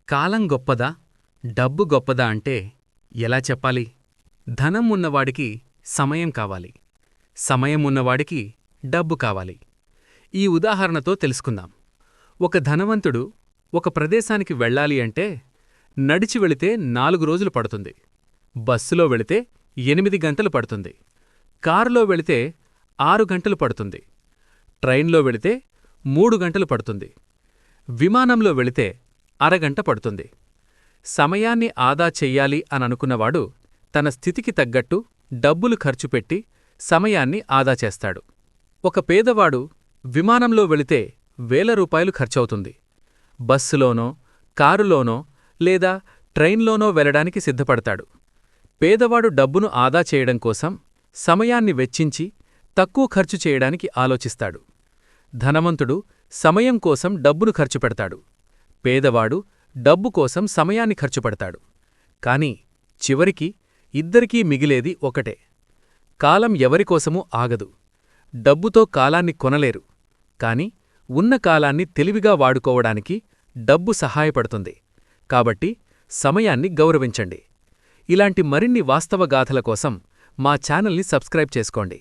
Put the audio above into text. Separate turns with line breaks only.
కాలం గొప్పదా డబ్బు గొప్పదా అంటే ఎలా చెప్పాలి? ధనం ఉన్నవాడికి సమయం కావాలి, సమయం ఉన్నవాడికి డబ్బు కావాలి. ఈ ఉదాహరణతో తెలుసుకుందాం. ఒక ధనవంతుడు ఒక ప్రదేశానికి వెళ్ళాలి అంటే నడిచి వెళితే 4 రోజులు పడుతుంది, బస్సులో వెళితే 8 గంటలు పడుతుంది, కారులో వెళితే 6 గంటలు పడుతుంది, ట్రైన్లో వెళితే 3 గంటలు పడుతుంది, విమానంలో వెళితే అరగంట పడుతుంది. సమయాన్ని ఆదా చెయ్యాలి అననుకున్నవాడు తన స్థితికి తగ్గట్టు డబ్బులు ఖర్చుపెట్టి సమయాన్ని ఆదా చేస్తాడు. ఒక పేదవాడు విమానంలో వెళితే ₹1000 ఖర్చవుతుంది. బస్సులోనో, కారులోనో లేదా ట్రైన్లోనో వెళ్లడానికి సిద్ధపడతాడు. పేదవాడు డబ్బును ఆదా చేయడం కోసం సమయాన్ని వెచ్చించి తక్కువ ఖర్చు చేయడానికి ఆలోచిస్తాడు. ధనవంతుడు సమయం కోసం డబ్బును ఖర్చుపెడతాడు. పేదవాడు డబ్బు కోసం సమయాన్ని ఖర్చుపెడతాడు. కాని చివరికి ఇద్దరికీ మిగిలేది ఒకటే. కాలం ఎవరికోసమూ ఆగదు. డబ్బుతో కాలాన్ని కొనలేరు, కాని ఉన్న కాలాన్ని తెలివిగా వాడుకోవడానికి డబ్బు సహాయపడుతుంది. కాబట్టి సమయాన్ని గౌరవించండి. ఇలాంటి మరిన్ని వాస్తవ గాథల కోసం మా ఛానల్ని సబ్స్క్రైబ్ చేసుకోండి.